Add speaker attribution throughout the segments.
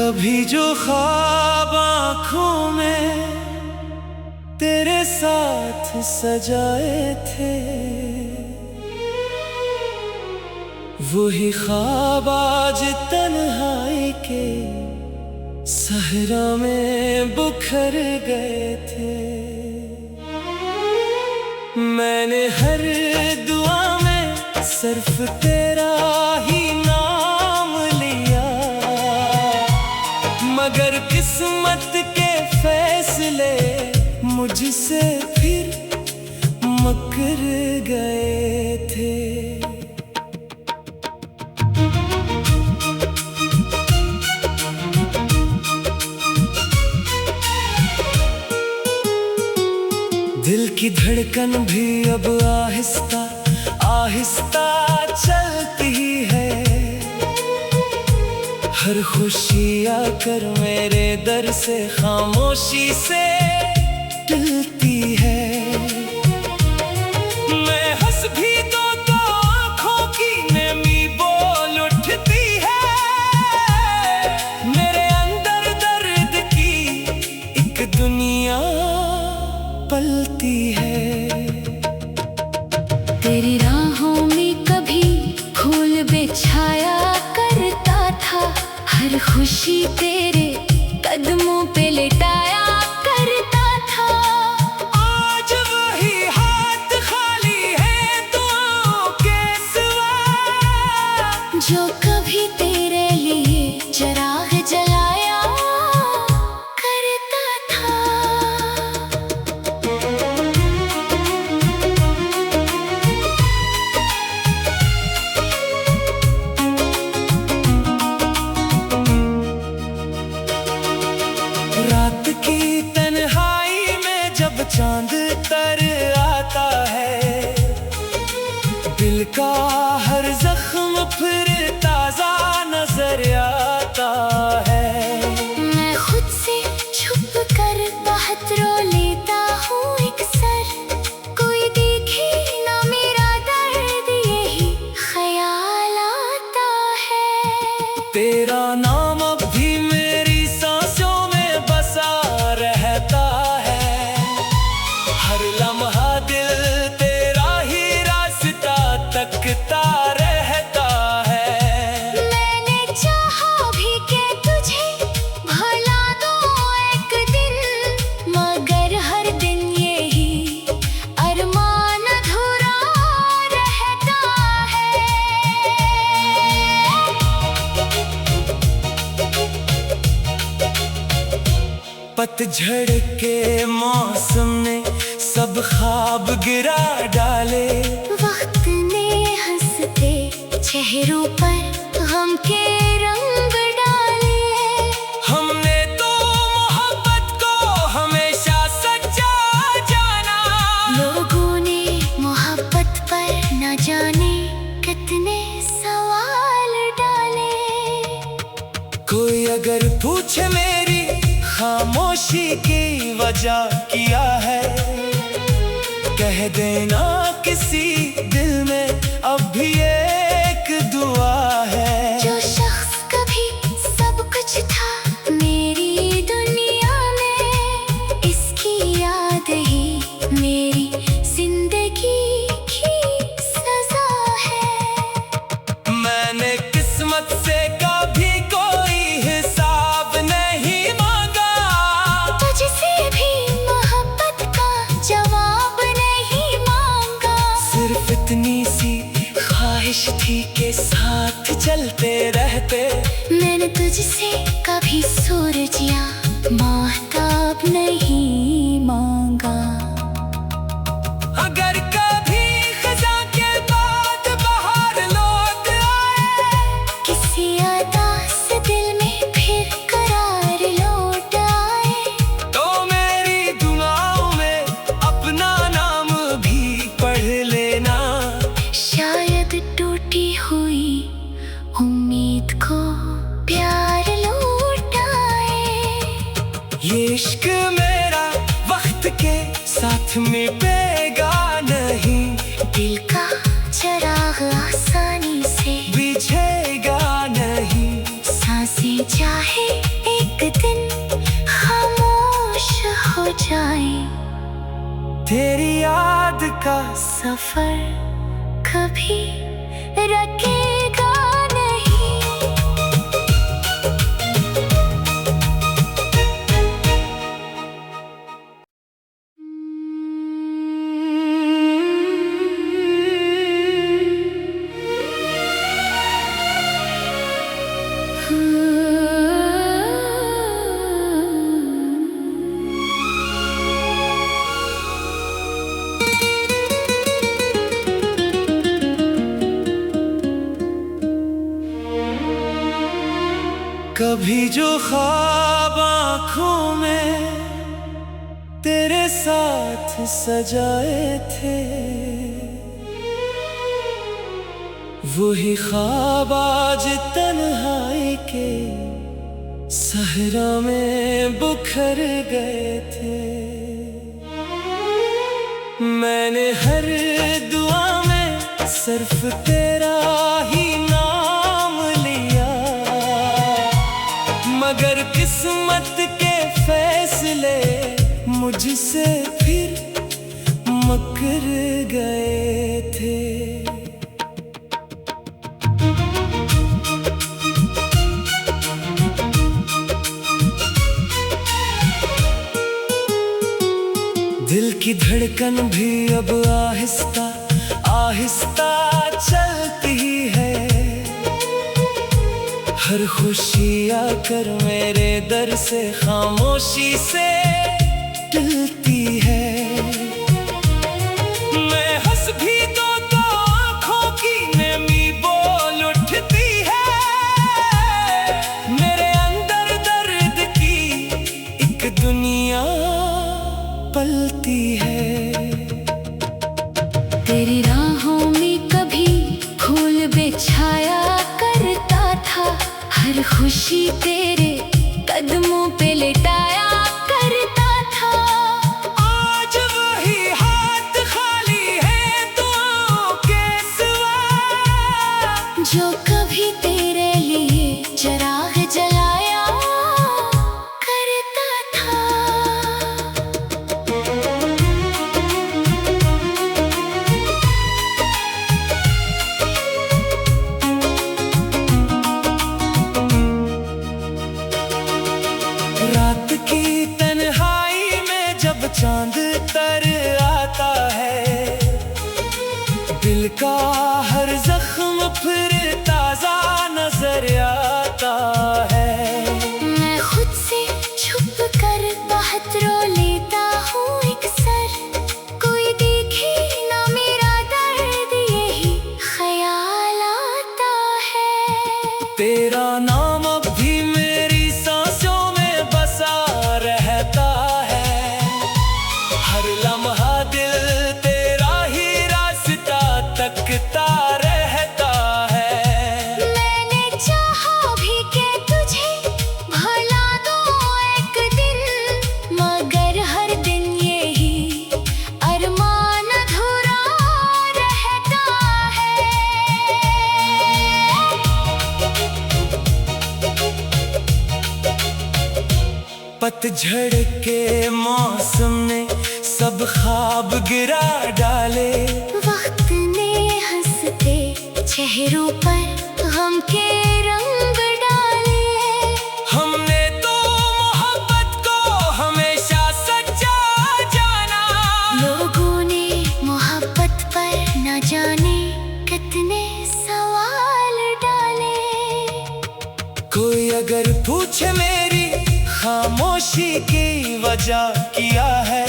Speaker 1: कभी जो ख्वाब आँखों में तेरे साथ सजाए थे, वही ख्वाब आज तन्हाई के सहरा में बिखर गए थे। मैंने हर दुआ में सिर्फ तेरा ही नाम लिया, मगर किस्मत के फैसले मुझसे फिर मुकर गए थे। दिल की धड़कन भी अब आहिस्ता आहिस्ता चलती है, हर खुशी आकर मेरे दर से खामोशी से टलती है। मैं हंस भी तो आँखों की नमी बोल उठती है, मेरे अंदर दर्द की एक दुनिया पलती है।
Speaker 2: तेरी राहों में कभी फूल बिछाया करता था, हर खुशी तेरे कदमों पे लिटाया करता था।
Speaker 1: आज वही हाथ खाली है दुआओं के सिवा,
Speaker 2: जो कभी तेरे लिए चिराग जलाया करता था।
Speaker 1: रात की तन्हाई में जब चांद तर आता है, दिल का हर जख्म फिर ताजा नजर आता है।
Speaker 2: मैं खुद से छुप कर बहुत रो लेता हूँ एक सर, कोई देखे ना मेरा दर्द यही ख्याल आता है।
Speaker 1: तेरा नाम अब भी मेरी सांसों में बसा रहता है, हर लम्हा दिल तेरा ही रास्ता तकता रहता है।
Speaker 2: मैंने चाहा भी कि तुझे भुला दूं एक दिन, मगर हर दिन यही अरमान अधूरा रहता है।
Speaker 1: पतझड़ के मौसम ने सब ख्वाब गिरा डाले,
Speaker 2: वक्त ने हंसते चेहरों पर गम के रंग डाले।
Speaker 1: हमने तो मोहब्बत को हमेशा सच्चा जाना,
Speaker 2: लोगों ने मोहब्बत पर न जाने कितने सवाल डाले।
Speaker 1: कोई अगर पूछे मेरी खामोशी की वजह क्या है, कह देना किसी दिल में अब भी एक दुआ है।
Speaker 2: जो शख्स कभी सब कुछ था मेरी दुनिया में, इसकी याद ही मेरी जिंदगी की सजा है।
Speaker 1: मैंने किस्मत से कभी कोई हिसाब नहीं मांगा,
Speaker 2: तुझसे भी मोहब्बत का जवाब नहीं मांगा।
Speaker 1: सिर्फ इतनी सी ख्वाहिश थी के साथ चलते रहते।
Speaker 2: मैंने तुझसे कभी सूरज या माहताब नहीं मांगा।
Speaker 1: अगर कभी खज़ां के बाद बहार लौट आए,
Speaker 2: किसी अदा से दिल में फिर करार लौट आए,
Speaker 1: तो मेरी दुआओं में अपना नाम भी पढ़ लेना।
Speaker 2: शायद टूटी हुई उम्मीद को प्यार लौट आए।
Speaker 1: ये इश्क मेरा वक्त के साथ मिटेगा नहीं,
Speaker 2: दिल का चिराग आसानी से
Speaker 1: बिछेगा नहीं।
Speaker 2: सांसें चाहे
Speaker 1: तेरी याद का
Speaker 2: सफर कभी रुकेगा नहीं।
Speaker 1: कभी जो ख्वाब आँखों में तेरे साथ सजाए थे, वही ख्वाब आज तन्हाई के सहरा में बिखर गए थे। मैंने हर दुआ में सिर्फ तेरा ही नाम लिया, मगर किस्मत के फैसले मुझसे फिर मुकर गए थे। दिल की धड़कन भी अब आहिस्ता आहिस्ता चलती है, हर खुशी आकर मेरे दर से खामोशी से टलती है। मैं हंस भी तो आँखों की नमी बोल उठती है, मेरे अंदर दर्द की एक दुनिया पलती है।
Speaker 2: तेरी राहों में कभी फूल बिछाया करता था, हर खुशी तेरे कदमों पे लिटाया करता था।
Speaker 1: आज वही हाथ खाली है दुआओं के सिवा,
Speaker 2: जो कभी तेरे लिए चिराग जलाया करता था।
Speaker 1: रात की तन्हाई में जब चांद तर आता है, दिल का हर जख्म फिर ताजा नजर आता है।
Speaker 2: मैं खुद से छुप कर बहुत रो लेता हूँ अक्सर, कोई देखे ना मेरा दर्द यही ख्याल आता है।
Speaker 1: तेरा नाम अब भी मेरी सांसों में बसा रहता है, हर लम्हा दिल तेरा ही रास्ता तकता रहता है।
Speaker 2: मैंने चाहा भी कि तुझे भुला दूं एक दिन, मगर हर दिन यही अरमान अधूरा रहता है।
Speaker 1: पतझड़ के मौसम ने सब ख्वाब गिरा डाले,
Speaker 2: वक्त ने हंसते चेहरों पर गम के रंग डाले।
Speaker 1: हमने तो मोहब्बत को हमेशा सच्चा जाना,
Speaker 2: लोगों ने मोहब्बत पर न जाने कितने सवाल डाले।
Speaker 1: कोई अगर पूछे मेरी खामोशी की वजह क्या है,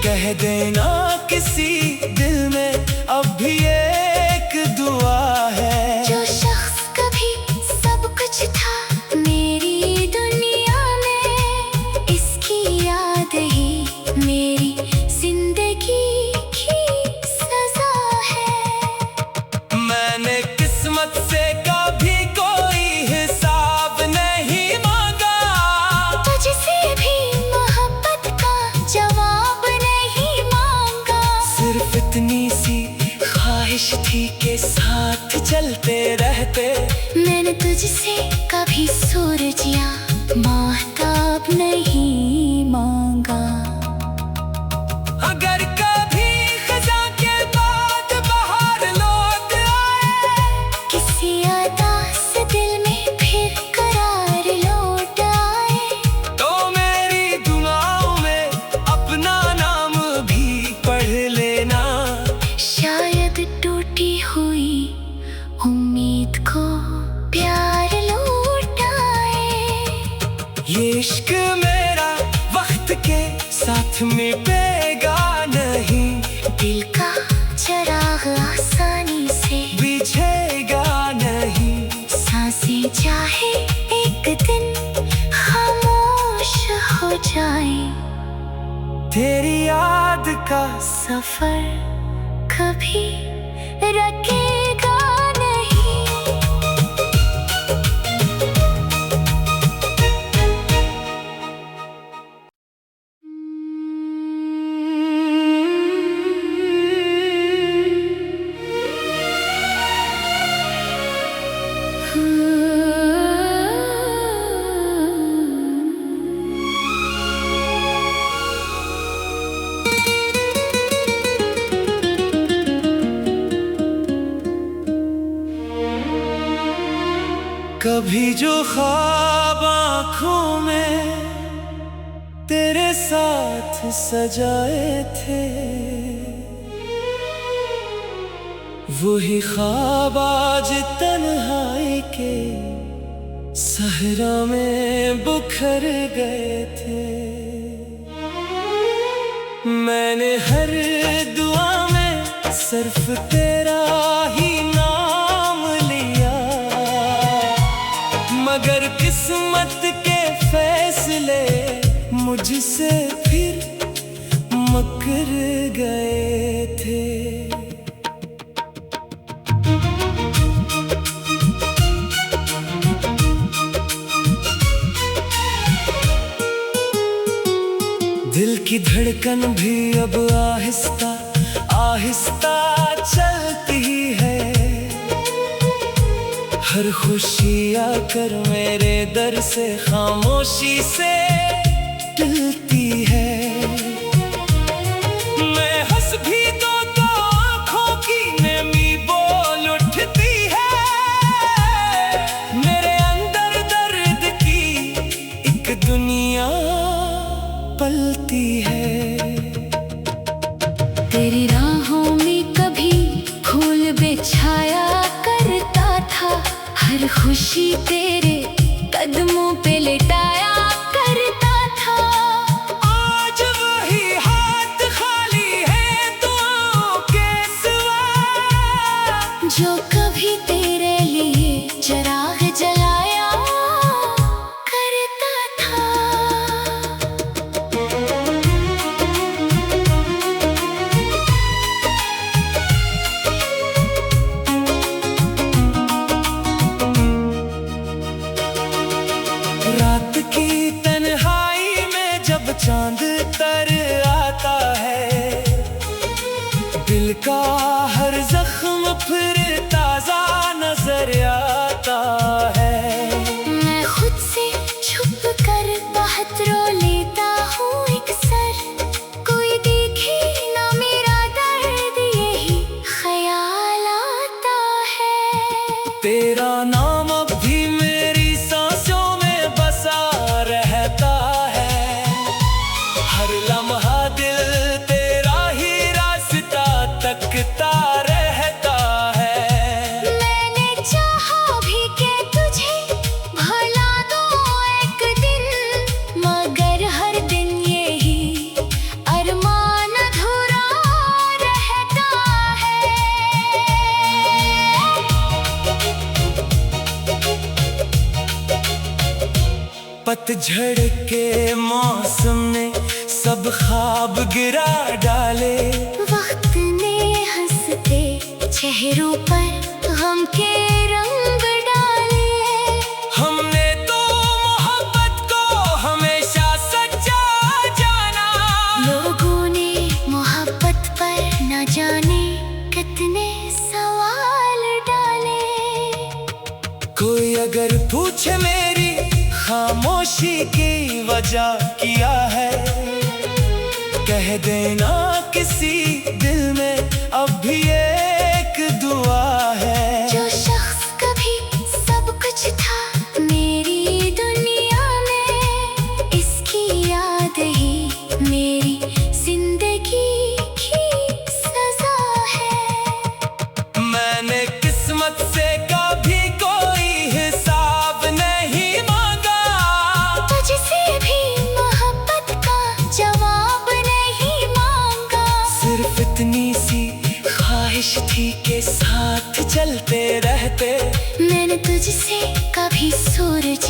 Speaker 1: कह देना किसी दिल में अब भी एक दुआ है।
Speaker 2: जो शख्स कभी सब कुछ था मेरी दुनिया में, इसकी याद ही मेरी जिंदगी की सजा है।
Speaker 1: मैंने किस्मत से कभी कोई हिसाब नहीं मांगा,
Speaker 2: तुझसे भी मोहब्बत का जवाब नहीं मांगा।
Speaker 1: सिर्फ इतनी सी ख्वाहिश थी के साथ चलते रहते।
Speaker 2: मैंने तुझसे कभी सूरज या माहताब नहीं मांगा।
Speaker 1: छुपेगा नहीं,
Speaker 2: दिल का चिराग आसानी से
Speaker 1: बुझेगा नहीं।
Speaker 2: सांसें चाहे एक दिन खामोश हो जाए,
Speaker 1: तेरी याद का
Speaker 2: सफर कभी रुकेगा नहीं।
Speaker 1: कभी जो ख्वाब आँखों में तेरे साथ सजाए थे, वही ख्वाब आज तन्हाई के सहरा में बिखर गए थे। मैंने हर दुआ में सिर्फ तेरा ही नाम लिया, मगर किस्मत के फैसले मुझसे फिर मुकर गए थे। दिल की धड़कन भी अब आहिस्ता आहिस्ता चलती है, हर खुशी आकर मेरे दर से खामोशी से टलती है। मैं हंस भी दो तो आँखों की नमी बोल उठती है, मेरे अंदर दर्द की एक दुनिया पलती है।
Speaker 2: तेरी राहों में कभी फूल बिछाया करता था, हर खुशी तेरे कदमों पे लिटाया करता था।
Speaker 1: आज वही हाथ खाली है दुआओं के सिवा,
Speaker 2: जो कभी तेरे लिए चिराग जलाया करता था।
Speaker 1: रात की तन्हाई में जब चांद तर आता है, दिल का हर जख्म फिर ताजा नजर आता है।
Speaker 2: मैं खुद से छुप कर बहुत रो लेता हूँ अक्सर, कोई देखे ना मेरा दर्द यही ख्याल आता है।
Speaker 1: तेरा नाम अब भी मेरी सांसों में बसा रहता है, हर लम्हा दिल तेरा ही रास्ता तकता रहता है।
Speaker 2: मैंने चाहा भी कि तुझे भुला दूं एक दिन, मगर हर दिन यही अरमान अधूरा रहता है।
Speaker 1: पतझड़ के मौसम ने सब ख्वाब गिरा डाले,
Speaker 2: वक्त ने हंसते चेहरों पर गम के रंग डाले।
Speaker 1: हमने तो मोहब्बत को हमेशा सच्चा जाना,
Speaker 2: लोगों ने मोहब्बत पर न जाने कितने सवाल डाले।
Speaker 1: कोई अगर पूछे मेरी खामोशी की वजह क्या है, कह देना किसी दिल में अब भी एक दुआ है।
Speaker 2: जो शख्स कभी सब कुछ था मेरी दुनिया में, इसकी याद ही मेरी जिंदगी की सजा है।
Speaker 1: मैंने किस्मत से कभी कोई हिसाब नहीं मांगा,
Speaker 2: तुझसे भी मोहब्बत का जवाब नहीं
Speaker 1: थी के साथ चलते रहते।
Speaker 2: मैंने तुझसे कभी सूरज